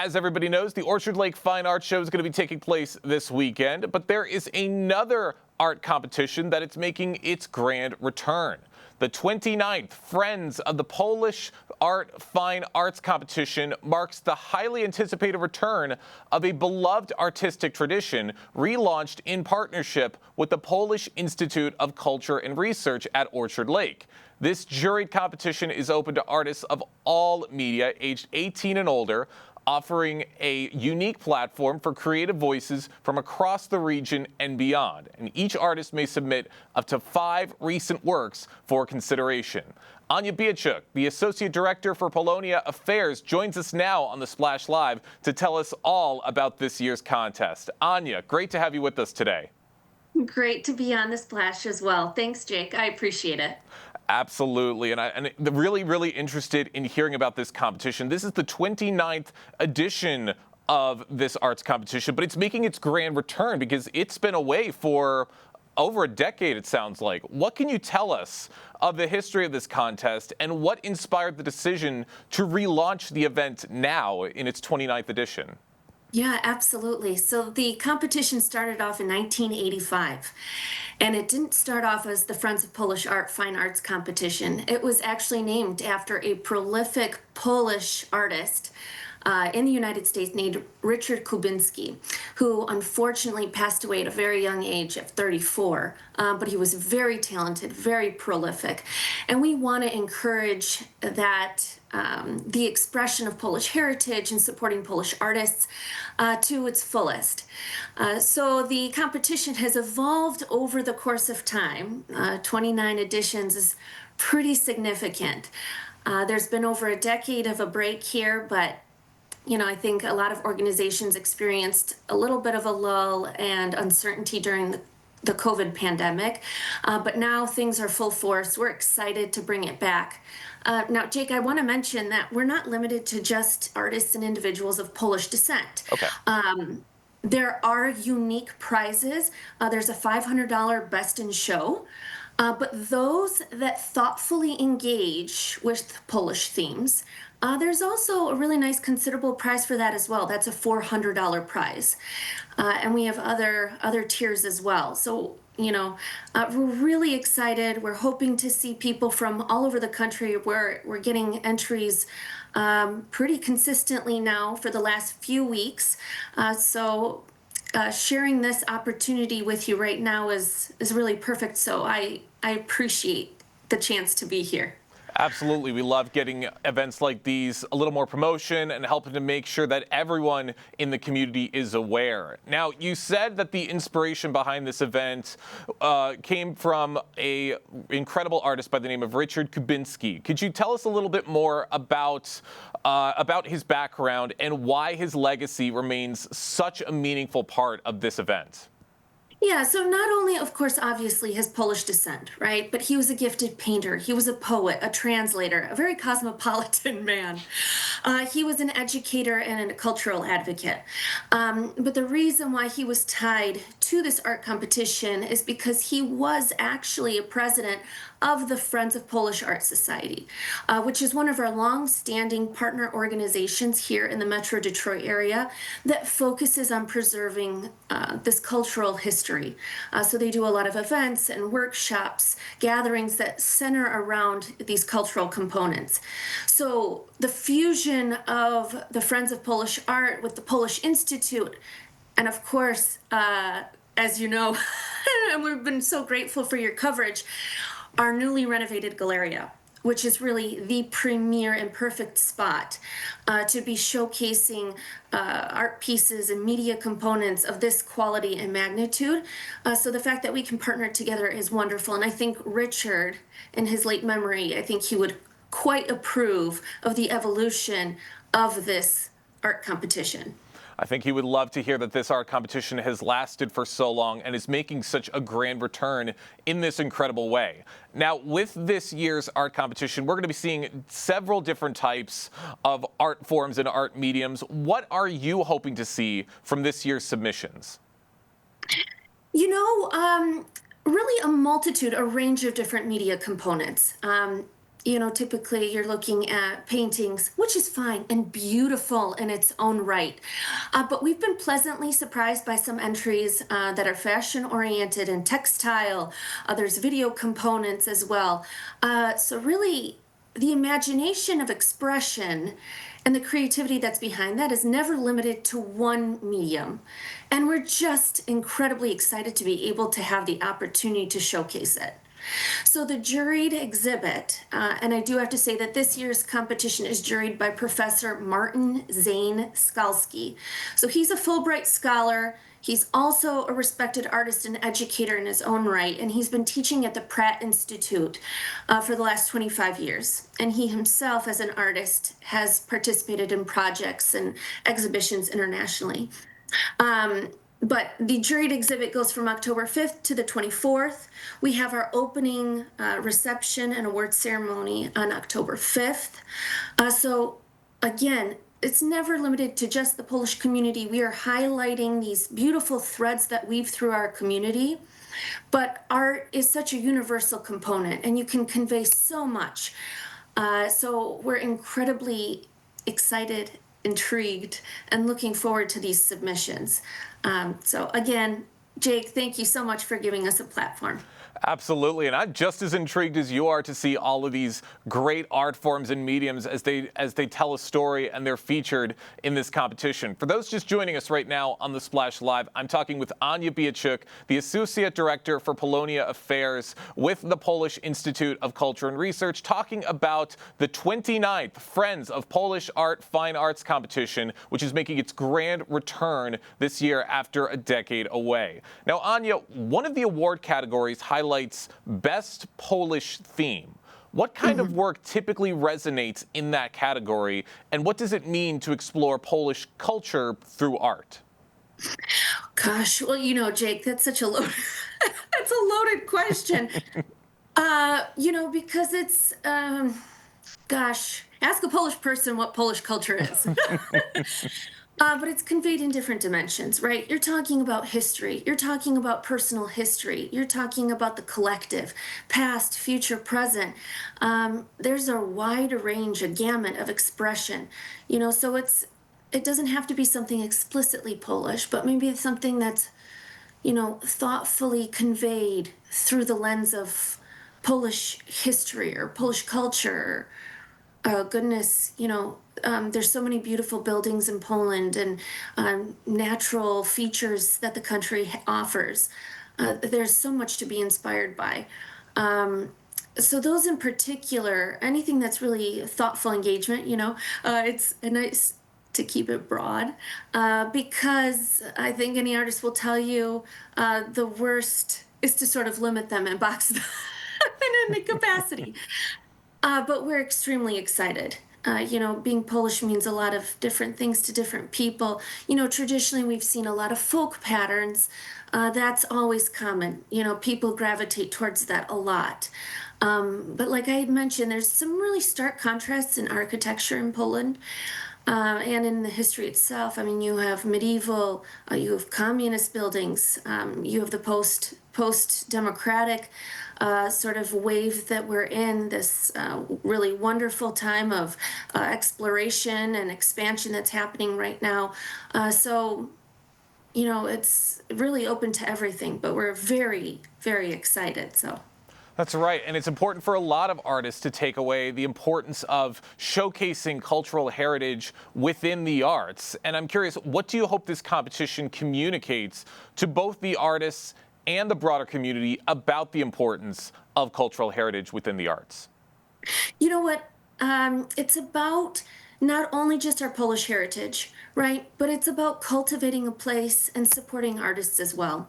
As everybody knows, the Orchard Lake Fine Arts Show is going to be taking place this weekend, but there is another art competition that it's making its grand return. The 29th Friends of the Polish Fine Arts Competition marks the highly anticipated return of a beloved artistic tradition relaunched in partnership with the Polish Institute of Culture and Research at Orchard Lake. This juried competition is open to artists of all media aged 18 and older, offering a unique platform for creative voices from across the region and beyond. And each artist may submit up to 5 recent works for consideration. Ania Bieciuk, the Associate Director for Polonia Affairs, joins us now on the Splash Live to tell us all about this year's contest. Ania, great to have you with us today. Great to be on the Splash as well. Thanks, Jake. I appreciate it. Absolutely, and I'm really interested in hearing about this competition. This is the 29th edition of this arts competition, but it's making its grand return because it's been away for over a decade, it sounds like. What can you tell us of the history of this contest and what inspired the decision to relaunch the event now in its 29th edition? Yeah, absolutely. So the competition started off in 1985, and it didn't start off as the Friends of Polish Fine Arts Competition. It was actually named after a prolific Polish artist in the United States named Richard Kubinski, who unfortunately passed away at a very young age of 34. But he was very talented, very prolific. And we want to encourage that the expression of Polish heritage and supporting Polish artists to its fullest. So the competition has evolved over the course of time. 29 editions is pretty significant. There's been over a decade of a break here, but I think a lot of organizations experienced a little bit of a lull and uncertainty during the COVID pandemic, but now things are full force. We're excited to bring it back. Now, Jake, I want to mention that we're not limited to just artists and individuals of Polish descent. Okay. There are unique prizes. There's a $500 Best in Show. But those that thoughtfully engage with Polish themes, there's also a really nice considerable prize for that as well. That's a $400 prize. And we have other tiers as well. So, we're really excited. We're hoping to see people from all over the country. We're getting entries pretty consistently now for the last few weeks. So sharing this opportunity with you right now is really perfect. So I appreciate the chance to be here. Absolutely. We love getting events like these a little more promotion and helping to make sure that everyone in the community is aware. Now, you said that the inspiration behind this event came from an incredible artist by the name of Richard Kubinski. Could you tell us a little bit more about his background and why his legacy remains such a meaningful part of this event? Yeah, so not only, of course, obviously his Polish descent, right? But he was a gifted painter. He was a poet, a translator, a very cosmopolitan man. He was an educator and a cultural advocate. But the reason why he was tied to this art competition is because he was actually a president of the Friends of Polish Art Society, which is one of our long-standing partner organizations here in the Metro Detroit area that focuses on preserving this cultural history. So they do a lot of events and workshops, gatherings that center around these cultural components. So the fusion of the Friends of Polish Art with the Polish Institute, and of course, as you know, and we've been so grateful for your coverage, our newly renovated Galleria, which is really the premier and perfect spot to be showcasing art pieces and media components of this quality and magnitude. So the fact that we can partner together is wonderful. And I think Richard, in his late memory, I think he would quite approve of the evolution of this art competition. I think he would love to hear that this art competition has lasted for so long and is making such a grand return in this incredible way. Now, with this year's art competition, we're going to be seeing several different types of art forms and art mediums. What are you hoping to see from this year's submissions? Really a multitude, a range of different media components. typically you're looking at paintings, which is fine and beautiful in its own right. But we've been pleasantly surprised by some entries that are fashion oriented and textile. There's video components as well. So, really, the imagination of expression and the creativity that's behind that is never limited to one medium. And we're just incredibly excited to be able to have the opportunity to showcase it. So the juried exhibit, and I do have to say that this year's competition is juried by Professor Martin Zane Skalski. So he's a Fulbright scholar. He's also a respected artist and educator in his own right, and he's been teaching at the Pratt Institute for the last 25 years. And he himself, as an artist, has participated in projects and exhibitions internationally. Um, but the juried exhibit goes from October 5th to the 24th. We have our opening reception and award ceremony on October 5th. So, again, it's never limited to just the Polish community. We are highlighting these beautiful threads that weave through our community. But art is such a universal component, and you can convey so much. So, we're incredibly excited, intrigued, and looking forward to these submissions. So again, Jake, thank you so much for giving us a platform. Absolutely, and I'm just as intrigued as you are to see all of these great art forms and mediums as they tell a story and they're featured in this competition. For those just joining us right now on the Splash Live, I'm talking with Ania Bieciuk, the Associate Director for Polonia Affairs with the Polish Institute of Culture and Research, talking about the 29th Friends of Polish Art Fine Arts competition, which is making its grand return this year after a decade away. Now, Ania, one of the award categories highlights Best Polish Theme. What kind of work typically resonates in that category, and what does it mean to explore Polish culture through art? Gosh, well, Jake, that's such a loaded, that's a loaded question. Because it's, gosh, ask a Polish person what Polish culture is. But it's conveyed in different dimensions, right? You're talking about history. You're talking about personal history. You're talking about the collective, past, future, present. There's a wide range, a gamut of expression, so it doesn't have to be something explicitly Polish, but maybe it's something that's, thoughtfully conveyed through the lens of Polish history or Polish culture. Oh goodness, there's so many beautiful buildings in Poland and natural features that the country offers. There's so much to be inspired by. So those in particular, anything that's really thoughtful engagement, it's a nice to keep it broad because I think any artist will tell you the worst is to sort of limit them and box them in any capacity. But we're extremely excited. Being Polish means a lot of different things to different people. Traditionally we've seen a lot of folk patterns. That's always common. People gravitate towards that a lot. But like I had mentioned, there's some really stark contrasts in architecture in Poland. And in the history itself, I mean, you have medieval, you have communist buildings, you have the post-democratic sort of wave that we're in, this really wonderful time of exploration and expansion that's happening right now. So, it's really open to everything, but we're very, very excited. So. That's right, and it's important for a lot of artists to take away the importance of showcasing cultural heritage within the arts. And I'm curious, what do you hope this competition communicates to both the artists and the broader community about the importance of cultural heritage within the arts? You know what? It's about not only just our Polish heritage, right? But it's about cultivating a place and supporting artists as well.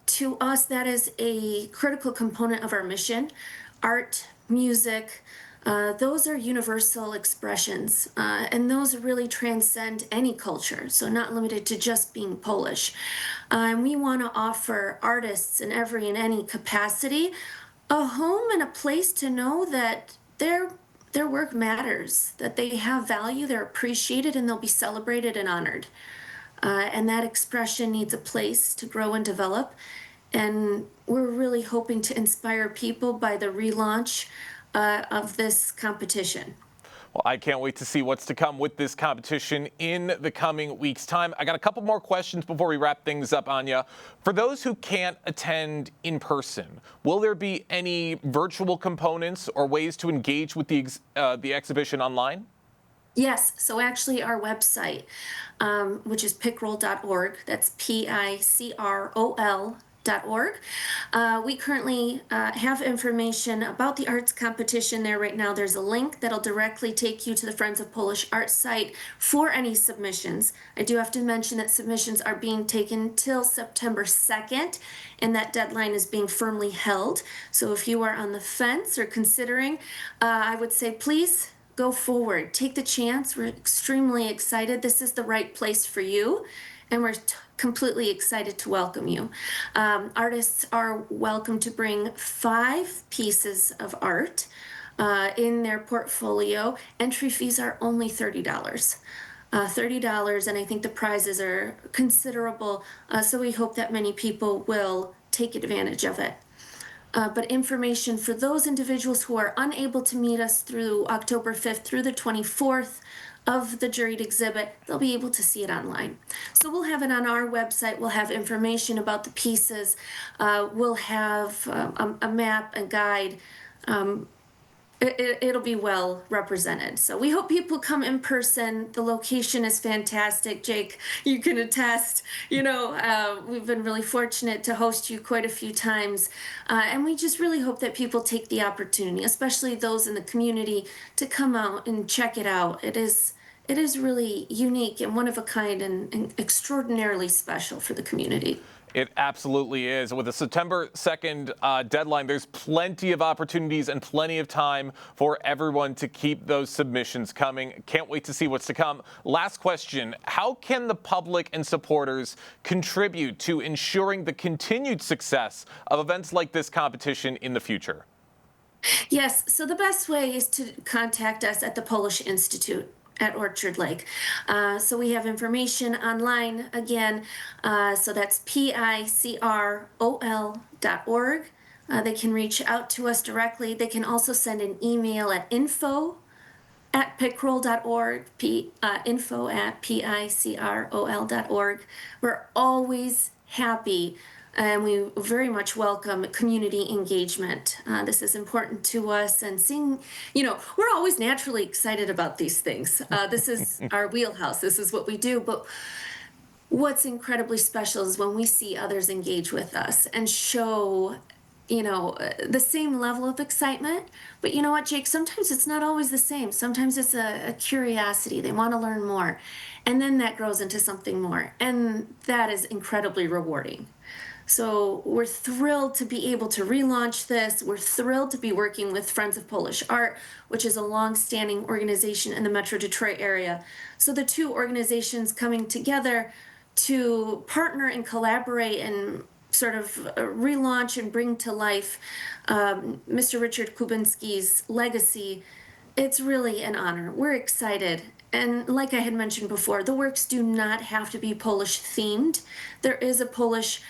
To us, that is a critical component of our mission. Art, music, those are universal expressions, and those really transcend any culture, so not limited to just being Polish. And we want to offer artists in every and any capacity a home and a place to know that their work matters, that they have value, they're appreciated, and they'll be celebrated and honored. And that expression needs a place to grow and develop. And we're really hoping to inspire people by the relaunch of this competition. Well, I can't wait to see what's to come with this competition in the coming weeks' time. I got a couple more questions before we wrap things up, Ania. For those who can't attend in person, will there be any virtual components or ways to engage with the exhibition online? Yes, so actually our website, which is pickrol.org, that's PICROL.org. We currently have information about the arts competition there right now. There's a link that'll directly take you to the Friends of Polish Art site for any submissions. I do have to mention that submissions are being taken till September 2nd, and that deadline is being firmly held. So if you are on the fence or considering, I would say please go forward, take the chance. We're extremely excited. This is the right place for you, and we're completely excited to welcome you. Artists are welcome to bring 5 pieces of art in their portfolio. Entry fees are only $30. $30, and I think the prizes are considerable, so we hope that many people will take advantage of it. But information for those individuals who are unable to meet us through October 5th through the 24th of the juried exhibit, they'll be able to see it online. So we'll have it on our website. We'll have information about the pieces. We'll have a map, a guide. It'll be well represented. So we hope people come in person. The location is fantastic. Jake, you can attest. We've been really fortunate to host you quite a few times. And we just really hope that people take the opportunity, especially those in the community, to come out and check it out. It is really unique and one of a kind and extraordinarily special for the community. It absolutely is. With a September 2nd deadline, there's plenty of opportunities and plenty of time for everyone to keep those submissions coming. Can't wait to see what's to come. Last question. How can the public and supporters contribute to ensuring the continued success of events like this competition in the future? Yes, so the best way is to contact us at the Polish Institute at Orchard Lake. So we have information online again. So that's PICROL.org. They can reach out to us directly. They can also send an email at info@pickrol.org, info@picrol.org. We're always happy and we very much welcome community engagement. This is important to us, and we're always naturally excited about these things. This is our wheelhouse. This is what we do. But what's incredibly special is when we see others engage with us and show the same level of excitement. But you know what, Jake? Sometimes it's not always the same. Sometimes it's a curiosity. They want to learn more. And then that grows into something more. And that is incredibly rewarding. So we're thrilled to be able to relaunch this. We're thrilled to be working with Friends of Polish Art, which is a long-standing organization in the Metro Detroit area. So the two organizations coming together to partner and collaborate and sort of relaunch and bring to life Mr. Richard Kubinski's legacy, it's really an honor. We're excited. And like I had mentioned before, the works do not have to be Polish themed. There is a Polish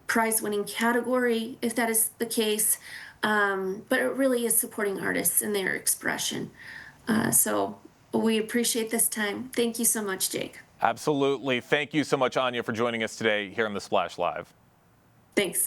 prize-winning category, if that is the case, but it really is supporting artists in their expression. So we appreciate this time. Thank you so much, Jake. Absolutely. Thank you so much, Ania, for joining us today here on The Splash Live. Thanks.